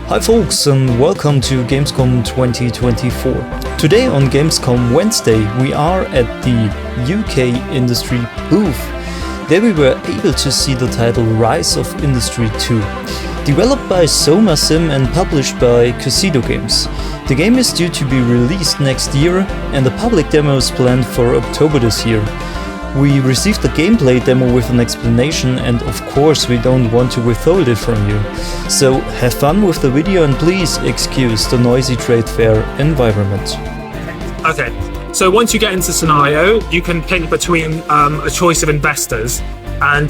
Hi folks, and welcome to Gamescom 2024. Today on Gamescom Wednesday we are at the UK Industry booth. There we were able to see the title Rise of Industry 2. Developed by SomaSim and published by ChainsawGaming. The game is due to be released next year and the public demo is planned for October this year. We received the gameplay demo with an explanation and of course we don't want to withhold it from you. So have fun with the video and please excuse the noisy trade fair environment. Okay, so once you get into the scenario, you can pick between a choice of investors, and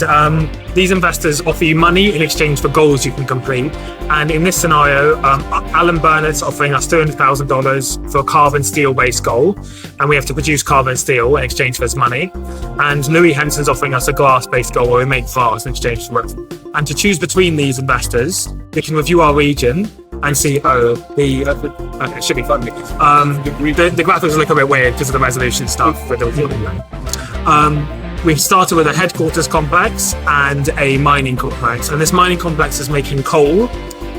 these investors offer you money in exchange for goals you can complete. And in this scenario, Alan Burnett's offering us $200,000 for a carbon steel based goal, and we have to produce carbon steel in exchange for his money. And Louis Henson's offering us a glass based goal where we make glass in exchange for it. And to choose between these investors, we can review our region and see, it should be fun. The graphics look a bit weird because of the resolution stuff with the we've started with a headquarters complex and a mining complex, and this mining complex is making coal,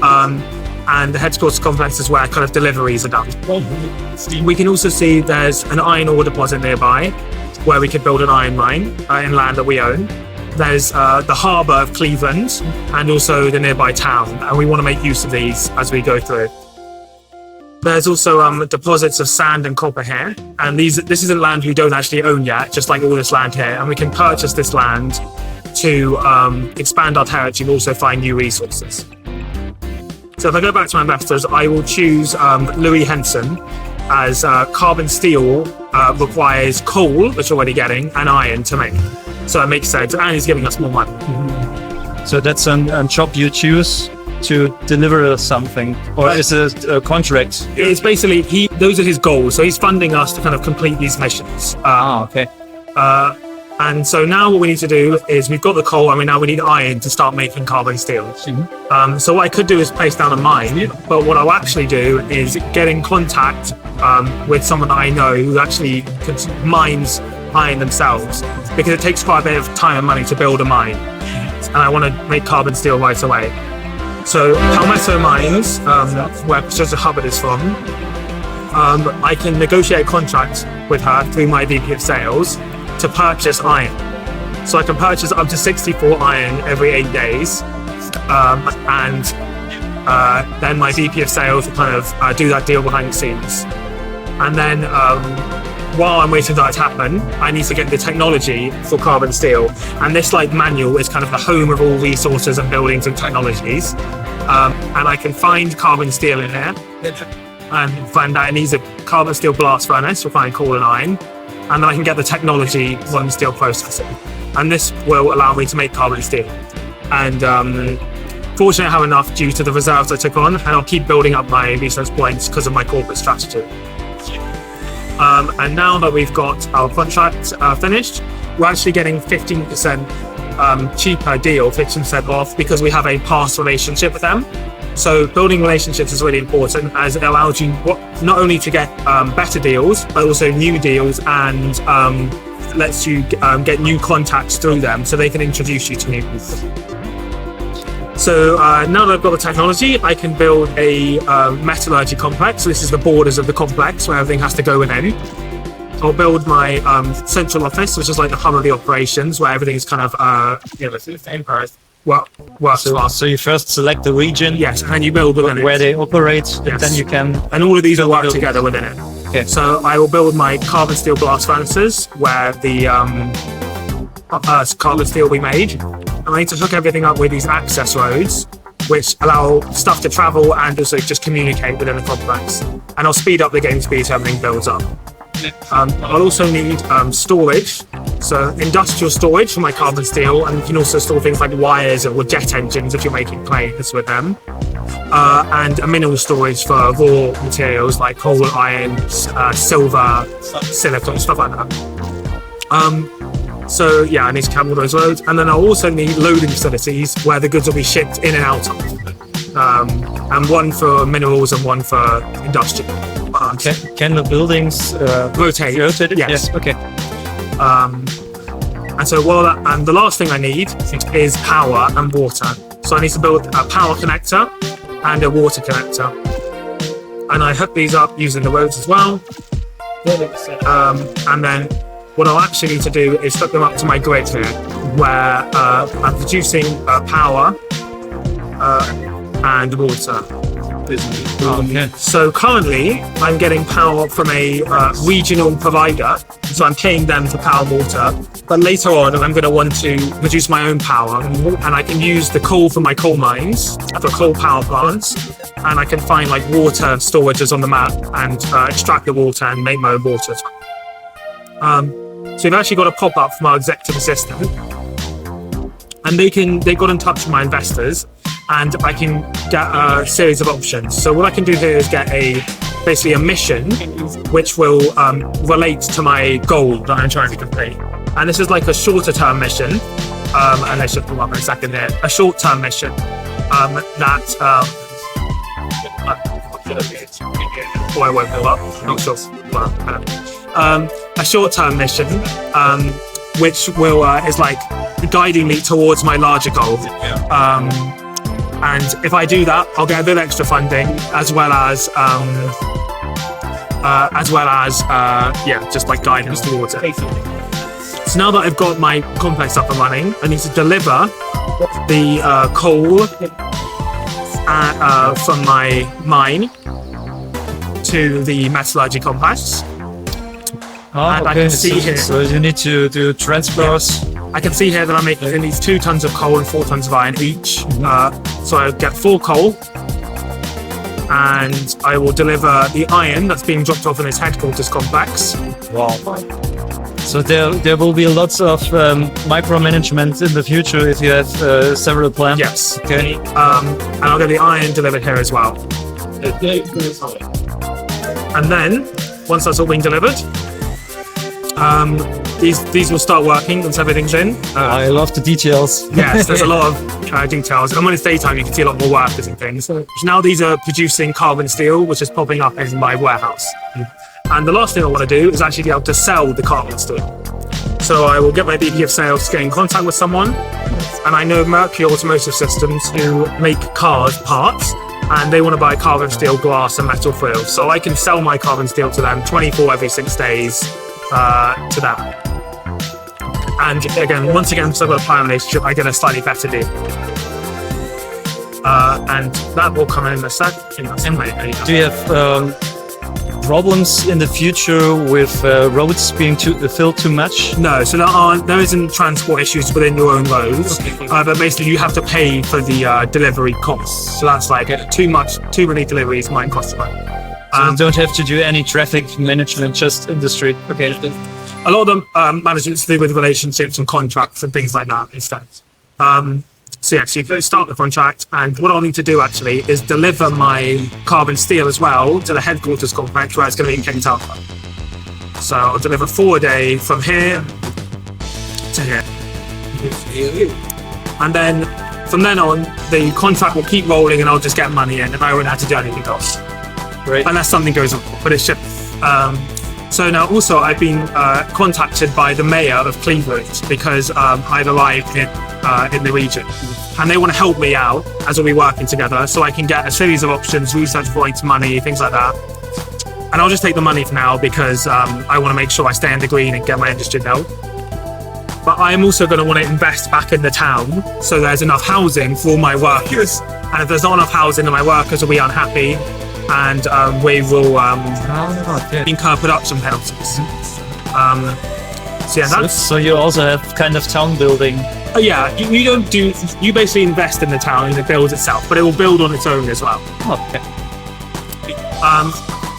and the headquarters complex is where kind of deliveries are done. We can also see there's an iron ore deposit nearby where we could build an iron mine in land that we own. There's the harbour of Cleveland and also the nearby town, and we want to make use of these as we go through. There's also deposits of sand and copper here, and this isn't land we don't actually own yet, just like all this land here, and we can purchase this land to expand our territory and also find new resources. So if I go back to my investors, I will choose Louis Henson, as carbon steel requires coal, which we're already getting, and iron to make. So it makes sense, and he's giving us more money. So that's a job you choose to deliver something, or is it a contract? It's basically, those are his goals, so he's funding us to kind of complete these missions. Okay. And so now what we need to do is, we've got the coal, now we need iron to start making carbon steel. Mm-hmm. So what I could do is place down a mine, but what I'll actually do is get in contact with someone that I know who actually mines iron themselves, because it takes quite a bit of time and money to build a mine, and I want to make carbon steel right away. So Palmetto Mines, where Professor Hubbard is from, I can negotiate a contract with her through my VP of Sales to purchase iron. So I can purchase up to 64 iron every 8 days, and then my VP of Sales will kind of do that deal behind the scenes. And then while I'm waiting for that to happen, I need to get the technology for carbon steel. And this manual is kind of the home of all resources and buildings and technologies. And I can find carbon steel in here and find that it needs a carbon steel blast furnace, refining coal and iron. And then I can get the technology for steel processing. And this will allow me to make carbon steel. And fortunately I have enough due to the reserves I took on, and I'll keep building up my research points because of my corporate strategy. And now that we've got our contract finished, we're actually getting 15% cheaper deal, 15% off, because we have a past relationship with them. So building relationships is really important, as it allows you not only to get better deals, but also new deals, and lets you get new contacts through them so they can introduce you to new people. So now that I've got the technology, I can build a metallurgy complex. So this is the borders of the complex where everything has to go within. I'll build my central office, which is like the hub of the operations, where everything is kind of works well. So you first select the region, yes, and you build within where it. they operate, yes. And then you can. And all of these will work together within it. Okay. So I will build my carbon steel blast furnaces, where the carbon steel will be made. And I need to hook everything up with these access roads, which allow stuff to travel and also just communicate within the complex. And I'll speed up the game speed so everything builds up. I'll also need storage, so industrial storage for my carbon steel, and you can also store things like wires or jet engines if you're making planes with them, and a mineral storage for raw materials like coal, iron, silver, silicon, stuff like that. So yeah, I need to cover all those roads, and then I'll also need loading facilities where the goods will be shipped in and out of, and one for minerals and one for industrial. Can the buildings rotate? Yes. Yeah. Okay. And so the last thing I need is power and water. So I need to build a power connector and a water connector. And I hook these up using the roads as well. And then what I'll actually need to do is hook them up to my grid here, where I'm producing power and water. Okay. So currently, I'm getting power from a regional provider, so I'm paying them for power and water. But later on, I'm going to want to produce my own power, and I can use the coal from my coal mines for coal power plants, and I can find like water storages on the map and extract the water and make my own water. So we've actually got a pop-up from our executive assistant, and they got in touch with my investors, and I can get a series of options. So what I can do here is get basically a mission which will relate to my goal that I'm trying to complete. And this is like a shorter term mission, and I should pull up in a second here. A short term mission that I won't pull up. Not sure. A short term mission which will is like guiding me towards my larger goal. And if I do that, I'll get a bit of extra funding, as well as just like guidance towards it. So now that I've got my complex up and running, I need to deliver the coal from my mine to the metallurgy complex. And I can see here. So you need to do transfers. I can see here that I'm making these 2 tons of coal and 4 tons of iron each. So I get 4 coal, and I will deliver the iron that's being dropped off in this headquarters complex. Wow. So there will be lots of micromanagement in the future if you have several plants. Yes. Okay. And I'll get the iron delivered here as well. And then, once that's all been delivered, these will start working once everything's in. I love the details. Yes, there's a lot of details. And when it's daytime, you can see a lot more workers and things. So now these are producing carbon steel, which is popping up in my warehouse. And the last thing I want to do is actually be able to sell the carbon steel. So I will get my VP of sales to get in contact with someone. And I know Mercury Automotive Systems, who make cars parts, and they want to buy carbon steel, glass and metal foils. So I can sell my carbon steel to them 24 every 6 days to them. And once again, because I've got a client relationship, I get a slightly better deal. And that will come in a sec. Do you have problems in the future with roads being filled too much? No, so there isn't transport issues within your own roads, but basically you have to pay for the delivery costs. So that's like too many deliveries might cost money. So you don't have to do any traffic management, just in the street. Okay. A lot of the management's to do with relationships and contracts and things like that instead. So you start the contract, and what I'll need to do actually is deliver my carbon steel as well to the headquarters complex where it's going to be picked up. So I'll deliver 4 a day from here to here. And then from then on, the contract will keep rolling and I'll just get money in and I won't have to do anything else. Great. Unless something goes on, but it should. So now also I've been contacted by the mayor of Cleveland because I've arrived in the region, and they want to help me out as we'll be working together, so I can get a series of options, research points, money, things like that. And I'll just take the money for now because I want to make sure I stay in the green and get my industry built. But I am also going to want to invest back in the town so there's enough housing for all my workers. And if there's not enough housing, then my workers will be unhappy, and we will incur production penalties. So you also have kind of town building. Yeah, you basically invest in the town and it builds itself, but it will build on its own as well. Okay.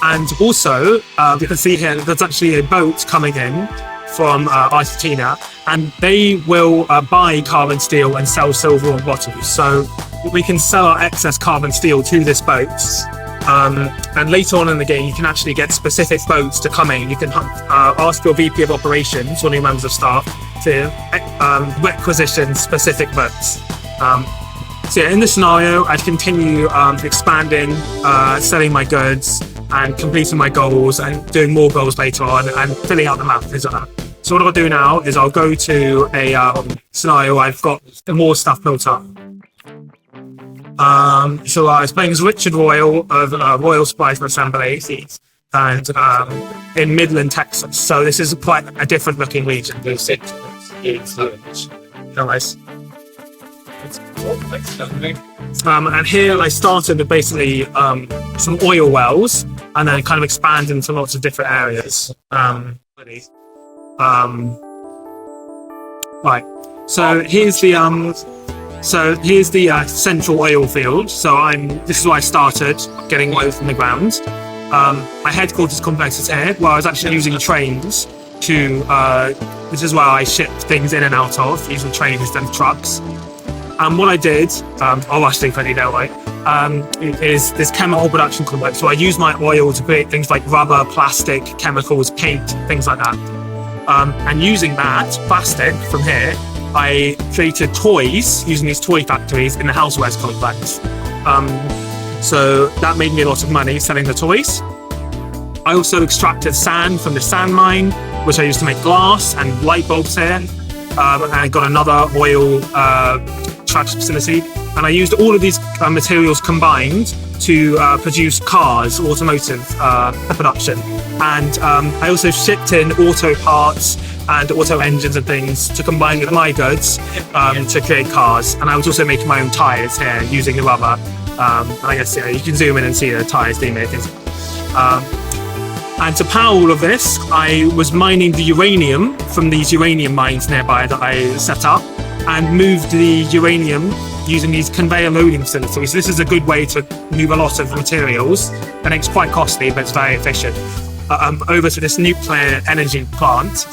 And also, you can see here there's actually a boat coming in from Argentina, and they will buy carbon steel and sell silver and bottles. So we can sell our excess carbon steel to this boat. And later on in the game, you can actually get specific boats to come in. You can ask your VP of operations or new members of staff to requisition specific boats. So yeah, in this scenario, I'd continue expanding, selling my goods, and completing my goals, and doing more goals later on, and filling out the map, things like that. So what I'll do now is I'll go to a scenario where I've got more stuff built up. So I was playing as Richard Royal of Royal Supplies and Assembly, and in Midland, Texas. So this is quite a different looking region. Nice. And here I started with basically some oil wells, and then kind of expanded into lots of different areas. Right. So here's the central oil field. So this is where I started getting oil from the ground. My headquarters complex is here, where I was actually using trains to. This is where I ship things in and out of, using trains instead of trucks. And what I did, I'll actually put it that way, is this chemical production complex. So I use my oil to create things like rubber, plastic, chemicals, paint, things like that. And using that plastic from here, I created toys using these toy factories in the housewares complex. So that made me a lot of money selling the toys. I also extracted sand from the sand mine, which I used to make glass and light bulbs here. And I got another oil trash facility. And I used all of these materials combined to produce cars, automotive production. And I also shipped in auto parts and auto engines and things to combine with my goods to create cars. And I was also making my own tyres here using the rubber. I guess you can zoom in and see the tyres being made. And to power all of this, I was mining the uranium from these uranium mines nearby that I set up, and moved the uranium using these conveyor loading facilities. This is a good way to move a lot of materials, and it's quite costly, but it's very efficient. Over to this nuclear energy plant,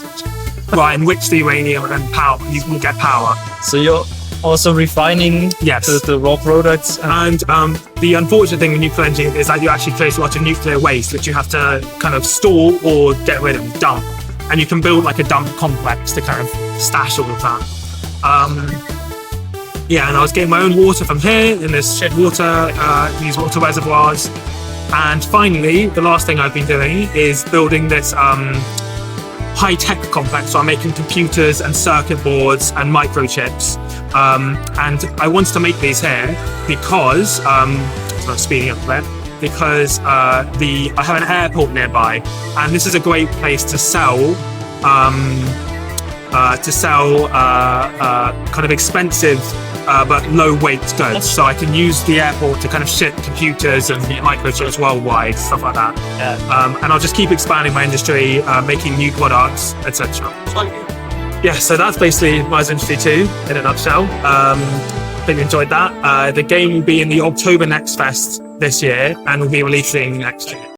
where I enrich the uranium and power. You can get power. So you're also refining the raw products. And the unfortunate thing with nuclear energy is that you actually create a lot of nuclear waste, which you have to kind of store or get rid of, dump. And you can build like a dump complex to kind of stash all of that. And I was getting my own water from here in this shed water, these water reservoirs. And finally, the last thing I've been doing is building this high-tech complex. So I'm making computers and circuit boards and microchips. And I wanted to make these here because, speeding up there, because I have an airport nearby, and this is a great place to sell kind of expensive but low weight goods. So I can use the airport to kind of ship computers and microchips worldwide, stuff like that. And I'll just keep expanding my industry, making new products, etc. So that's basically my industry too, in a nutshell. Hope you enjoyed that. The game will be in the October Next Fest this year, and will be releasing next year.